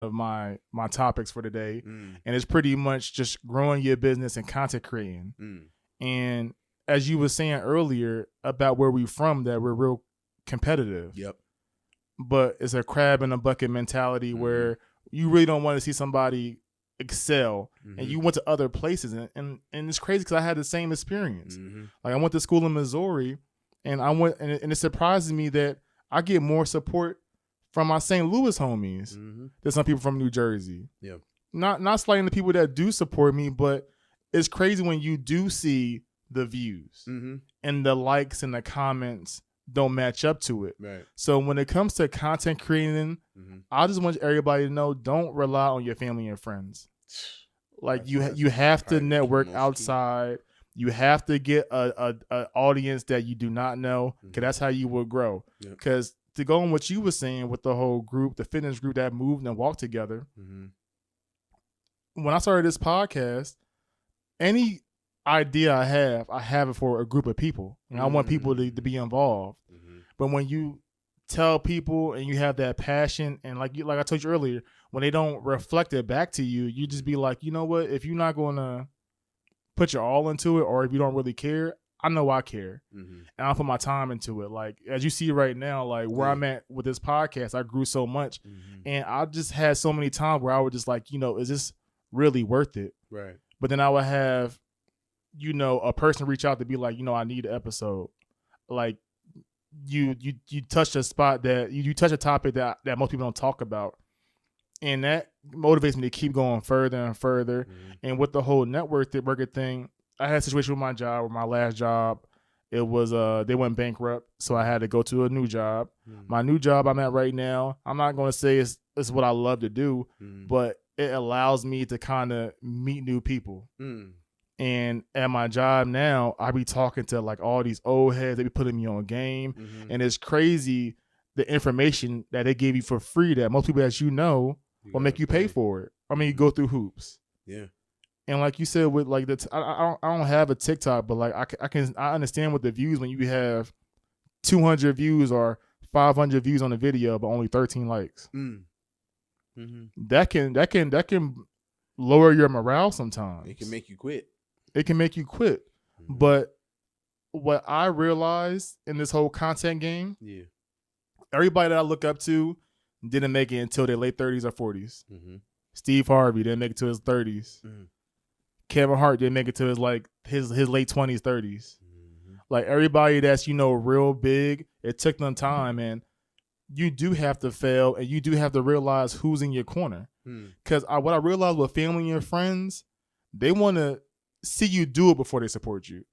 of my topics for today, and it's pretty much just growing your business and content creating. And as you were saying earlier about where we from, that we're real competitive. Yep. But it's a crab in a bucket mentality where you really don't want to see somebody excel, and you went to other places, and it's crazy because I had the same experience. Like I went to school in Missouri, and I went, and it surprises me that I get more support from my St. Louis homies than some people from New Jersey. Yeah. Not slighting the people that do support me, but it's crazy when you do see the views and the likes and the comments don't match up to it. Right. So when it comes to content creating, I just want everybody to know, don't rely on your family and friends. Like you have to network outside. You have to get a audience that you do not know, because that's how you will grow. Because to go on what you were saying with the whole group, the fitness group that moved and walked together, when I started this podcast, any idea I have it for a group of people. And I want people to be involved. But when you tell people and you have that passion, and like I told you earlier, when they don't reflect it back to you, you just be like, you know what? If you're not going to put your all into it, or if you don't really care, I know I care, and I'll put my time into it. Like as you see right now, like where I'm at with this podcast, I grew so much, and I just had so many times where I would just like, is this really worth it? Right. But then I would have, a person reach out to be like, I need an episode. Like you touch a spot that you touch a topic that most people don't talk about. And that motivates me to keep going further and further. And with the whole network thing, I had a situation with my job, with my last job. It was they went bankrupt, so I had to go to a new job. My new job I'm at right now, I'm not going to say it's what I love to do, but it allows me to kind of meet new people. And at my job now, I be talking to like all these old heads. They be putting me on game, and it's crazy the information that they give you for free that most people that will make you pay for it. I mean, you go through hoops. Yeah. And like you said, with like I don't have a TikTok, but like I understand with the views when you have 200 views or 500 views on a video, but only 13 likes. That can lower your morale sometimes. It can make you quit. But what I realized in this whole content game, everybody that I look up to didn't make it until their late 30s or 40s. Steve Harvey didn't make it to his 30s. Kevin Hart didn't make it to his late 20s, 30s. Like everybody that's real big, it took them time, and you do have to fail, and you do have to realize who's in your corner. Because what I realized with family and friends, they want to see you do it before they support you.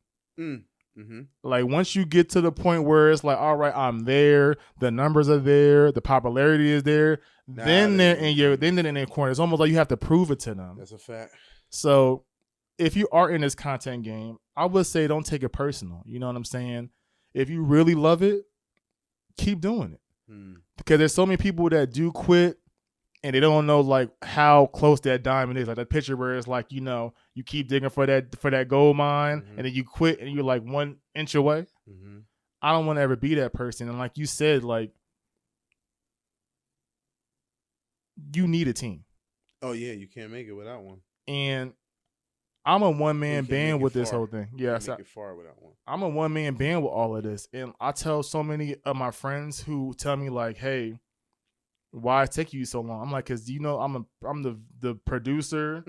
Like once you get to the point where it's like, all right, I'm there, the numbers are there, the popularity is there, then they're in their corner. It's almost like you have to prove it to them. That's a fact. So if you are in this content game, I would say don't take it personal. You know what I'm saying? If you really love it, keep doing it. Because there's so many people that do quit, and they don't know like how close that diamond is. Like that picture where it's like, you keep digging for that gold mine, and then you quit and you're like 1 inch away. I don't want to ever be that person. And like you said, like you need a team. Oh yeah, you can't make it without one. And I'm a one-man band with this whole thing. Yes, make it far without one. I'm a one-man band with all of this. And I tell so many of my friends who tell me like, hey, why it take you so long? I'm like, cause I'm the producer.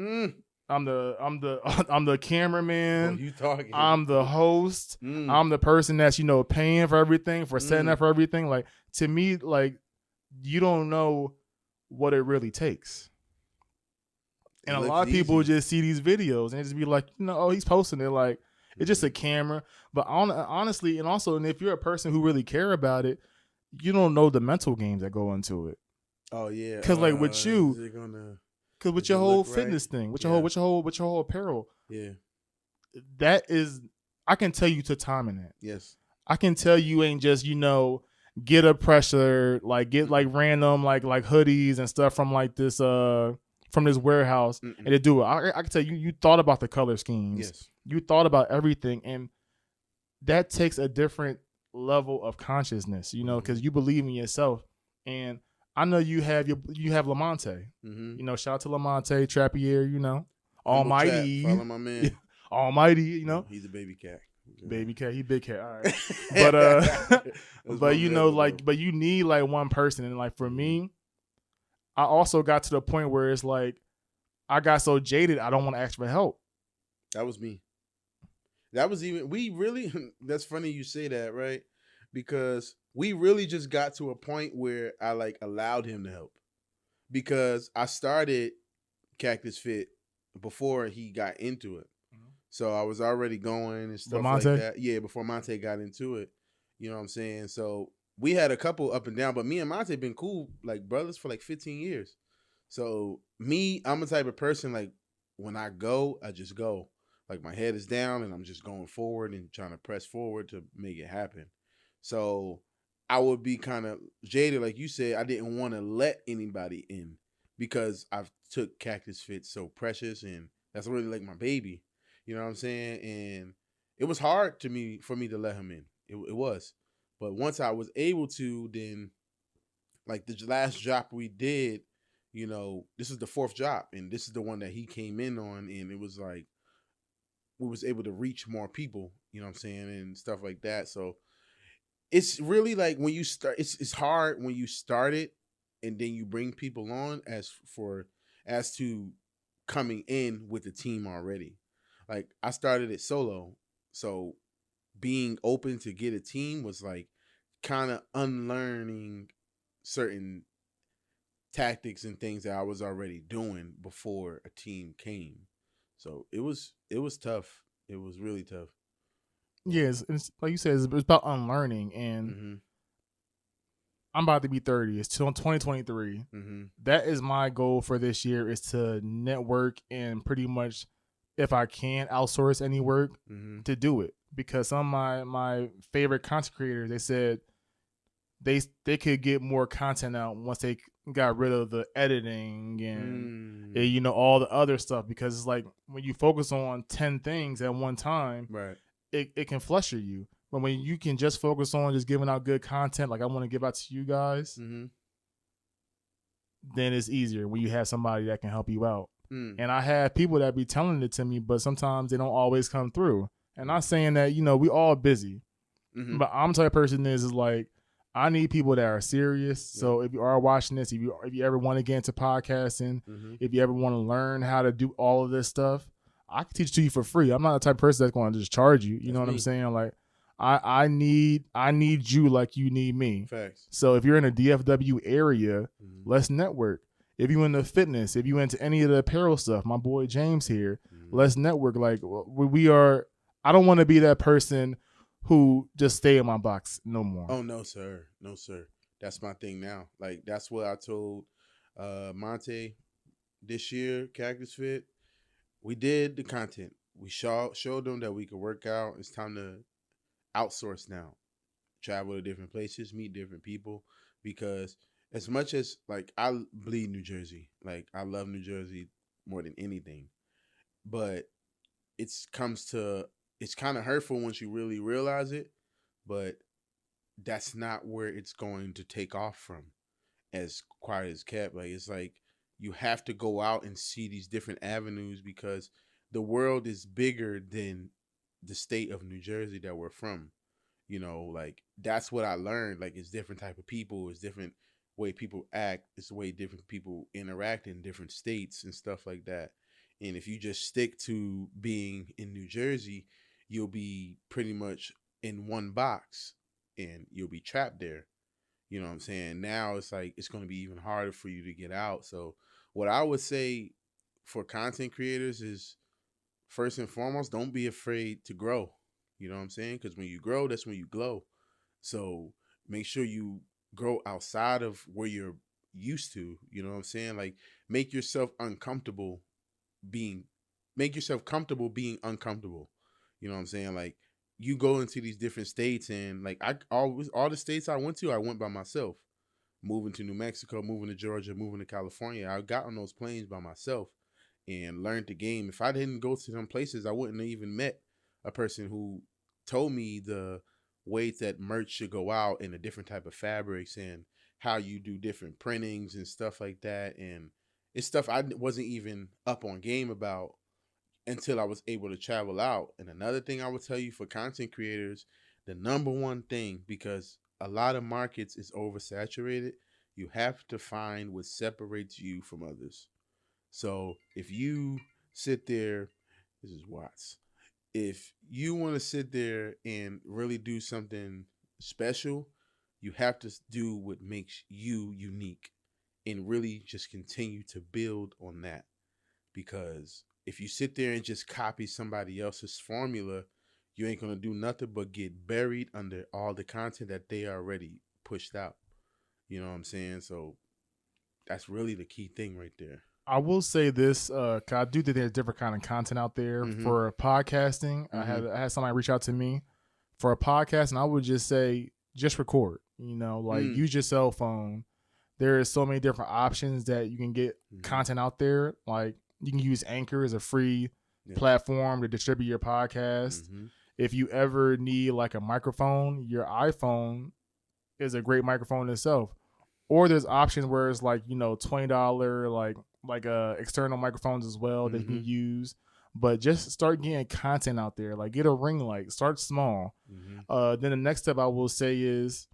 I'm the cameraman. Oh, you talking? I'm the host. I'm the person that's paying for everything, for setting up for everything. Like to me, like you don't know what it really takes. And a lot of people just see these videos and just be like, oh, he's posting it. Like it's just a camera. But honestly, and also, and if you're a person who really care about it, you don't know the mental games that go into it. Oh yeah. Because like with you, because with your whole fitness thing, with your whole apparel, that is, I can tell you took time in that. Yes. I can tell you ain't just get a pressure, like get like random like hoodies and stuff from like this from this warehouse and to do it. I can tell you thought about the color schemes. Yes. You thought about everything, and that takes a different level of consciousness, because you believe in yourself. And I know you have Lamonte. Mm-hmm. You know, shout out to Lamonte Trappier. You know, Humble Trap. Almighty, Follow my man. Almighty. You know, He's a baby cat. baby cat. He big cat. All right, but That's my but you know, brother, like, though. but you need like one person, and like for Mhm. me, I also got to the point where it's like I got so jaded, I don't want to ask for help. That was me. That was even we really. That's funny you say that, right? Because we really just got to a point where I like allowed him to help because I started Cactus Fit before he got into it. So I was already going and stuff like Lamonte, that. Yeah, before Monte got into it. You know what I'm saying? So we had a couple up and down, but me and Monte been cool, like brothers for like 15 years. So me, I'm a type of person like when I go, I just go. Like my head is down and I'm just going forward and trying to press forward to make it happen. So I would be kind of jaded, like you said. I didn't want to let anybody in because I've took Cactus Fit so precious and that's really like my baby. You know what I'm saying? And it was hard to me for me to let him in. It was. But once I was able to, then like the last drop we did, you know, this is the fourth drop, and this is the one that he came in on, and it was like we was able to reach more people, you know what I'm saying, and stuff like that. So it's really like when you start, it's hard when you start it, and then you bring people on as to coming in with the team already. Like I started it solo, so being open to get a team was like kind of unlearning certain tactics and things that I was already doing before a team came. So it was tough. It was really tough. But, yes, it's, like you said, it's about unlearning, and mm-hmm, I'm about to be 30. It's till 2023. mm-hmm, That is my goal for this year is to network and pretty much, if I can, outsource any work mm-hmm, to do it. Because some of my favorite content creators, they said they could get more content out once they got rid of the editing and you know all the other stuff. Because it's like when you focus on 10 things at one time, right. it can fluster you. But when you can just focus on just giving out good content, like I want to give out to you guys, Mm-hmm. then it's easier when you have somebody that can help you out. Mm. And I have people that be telling it to me, but sometimes they don't always come through. And I'm saying that, you know, we all busy. Mm-hmm. But I'm the type of person is like, I need people that are serious. Yep. So if you are watching this, if you ever want to get into podcasting, Mm-hmm. if you ever want to learn how to do all of this stuff, I can teach it to you for free. I'm not the type of person that's going to just charge you. You know what I'm saying? Like I need you like you need me. Facts. So if you're in a DFW area, Mm-hmm. let's network. If you into fitness, if you into any of the apparel stuff, my boy James here, Mm-hmm. let's network. Like we are. I don't want to be that person who just stay in my box no more. Oh no, sir. No, sir. That's my thing now. Like that's what I told Monte this year, Cactus Fit. We did the content. We showed them that we could work out. It's time to outsource now. Travel to different places, meet different people. Because as much as like I bleed New Jersey, like I love New Jersey more than anything. But it's kind of hurtful once you really realize it. But that's not where it's going to take off from. As quiet as kept, like it's like you have to go out and see these different avenues because the world is bigger than the state of New Jersey that we're from. You know, like that's what I learned. Like it's different type of people, it's different way people act, it's the way different people interact in different states and stuff like that. And if you just stick to being in New Jersey, you'll be pretty much in one box and you'll be trapped there. You know what I'm saying? Now it's like it's going to be even harder for you to get out. So what I would say for content creators is first and foremost, don't be afraid to grow. You know what I'm saying? Because when you grow, that's when you glow. So make sure you grow outside of where you're used to. You know what I'm saying? Like make yourself uncomfortable being, make yourself comfortable being uncomfortable. You know what I'm saying? Like you go into these different states and like I always all the states I went to, I went by myself. Moving to New Mexico, moving to Georgia, moving to California, I got on those planes by myself and learned the game. If I didn't go to them places, I wouldn't have even met a person who told me the ways that merch should go out and the different type of fabrics and how you do different printings and stuff like that. And it's stuff I wasn't even up on game about until I was able to travel out. And another thing I would tell you for content creators, the number one thing, because a lot of markets is oversaturated, you have to find what separates you from others. So if you sit there, this is Watts. If you want to sit there and really do something special, you have to do what makes you unique and really just continue to build on that. Because if you sit there and just copy somebody else's formula, you ain't going to do nothing but get buried under all the content that they already pushed out. You know what I'm saying? So that's really the key thing right there. I will say this, 'cause I do think there's different kind of content out there for podcasting. I had somebody reach out to me for a podcast, and I would just say, just record. Use your cell phone. There is so many different options that you can get content out there. Like you can use Anchor as a free platform to distribute your podcast. If you ever need like a microphone, your iPhone is a great microphone itself. Or there's options where it's like, $20 like external microphones as well that you can use. But just start getting content out there. Like get a ring light. Start small. Then the next step I will say is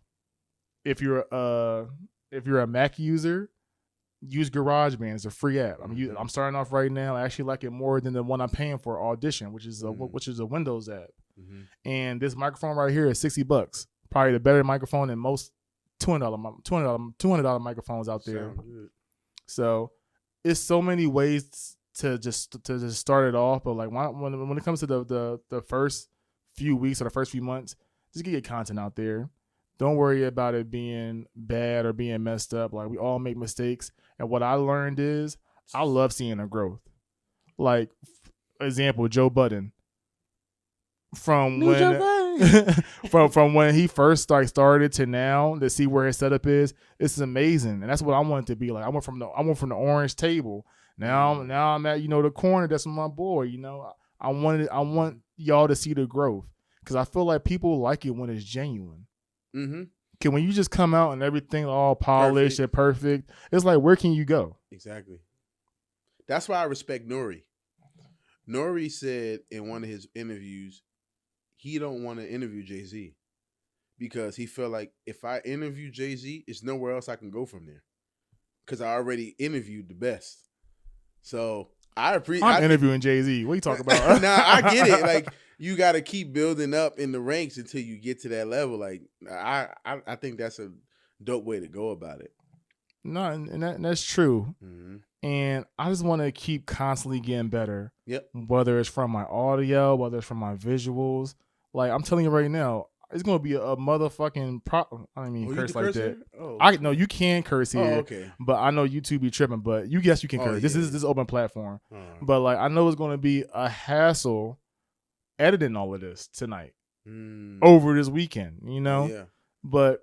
if you're a Mac user, use GarageBand. It's a free app. I'm starting off right now. I actually like it more than the one I'm paying for, Audition, which is a Windows app. And this microphone right here is $60. Probably the better microphone than most $200 microphones out there. So it's so many ways to just start it off. But like when it comes to the first few weeks or the first few months, just get your content out there. Don't worry about it being bad or being messed up. Like we all make mistakes. And what I learned is I love seeing a growth. Like example, Joe Budden. From when he first started to now to see where his setup is, it's amazing, and that's what I want it to be like. I went from the orange table. Now I'm at the corner. That's my boy. I want y'all to see the growth because I feel like people like it when it's genuine. Okay, when you just come out and everything all polished and perfect, it's like where can you go? Exactly. That's why I respect Nori. Nori said in one of his interviews, he don't want to interview Jay-Z because he felt like if I interview Jay-Z, it's nowhere else I can go from there because I already interviewed the best. So I'm interviewing Jay-Z. What are you talking about? Nah, I get it. Like you got to keep building up in the ranks until you get to that level. Like I think that's a dope way to go about it. No, and that's true. And I just want to keep constantly getting better. Yep. Whether it's from my audio, whether it's from my visuals. Like I'm telling you right now, it's gonna be a motherfucking I don't mean curse like that. Oh, I know you can curse here. Oh, okay. But I know YouTube be tripping. But you guess you can curse. Yeah. This is open platform. But like I know it's gonna be a hassle editing all of this tonight over this weekend. Yeah. But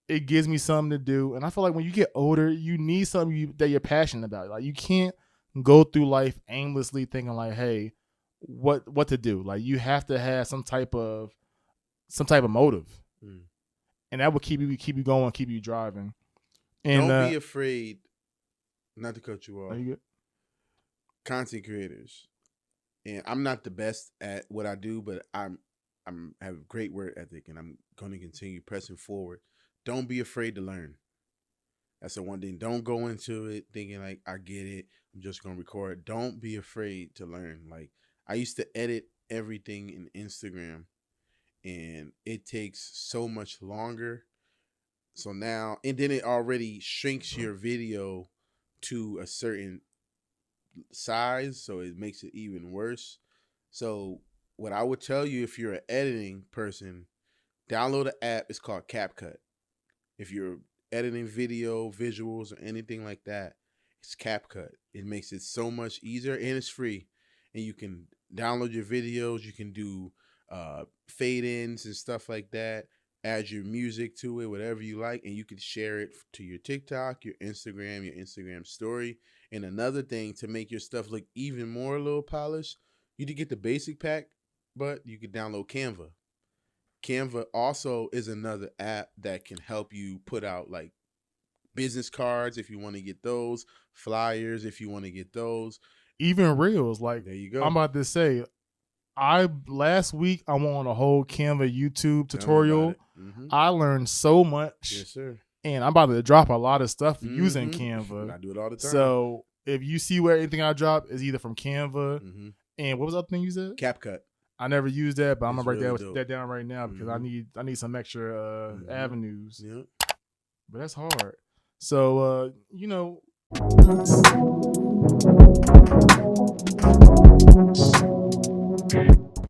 it gives me something to do, and I feel like when you get older, you need something that you're passionate about. Like you can't go through life aimlessly thinking like, "Hey, what to do?" Like you have to have some type of motive, and that will keep you going, keep you driving. And don't be afraid. Not to cut you off. Are you good? Content creators, and I'm not the best at what I do, but I have a great work ethic, and I'm going to continue pressing forward. Don't be afraid to learn. That's the one thing. Don't go into it thinking like, I get it. I'm just going to record. Don't be afraid to learn. Like I used to edit everything in Instagram and it takes so much longer. So now, and then it already shrinks your video to a certain size. So it makes it even worse. So what I would tell you if you're an editing person, download an app. It's called CapCut. If you're editing video, visuals, or anything like that, it's CapCut. It makes it so much easier and it's free. And you can download your videos. You can do fade-ins and stuff like that. Add your music to it, whatever you like. And you can share it to your TikTok, your Instagram story. And another thing to make your stuff look even more a little polished, you can get the basic pack, but you can download Canva. Canva also is another app that can help you put out like business cards if you want to get those, flyers if you want to get those. Even reels. Like, There you go. I'm about to say, last week I went on a whole Canva YouTube Tell me tutorial. about it. Mhm. I learned so much. Yes, sir. And I'm about to drop a lot of stuff using Canva. I do it all the time. So if you see where anything I drop is either from Canva and what was the other thing you said? CapCut. I never used that, but I'm gonna It's write really that down right now because I need some extra avenues. Yeah. But that's hard. So you know.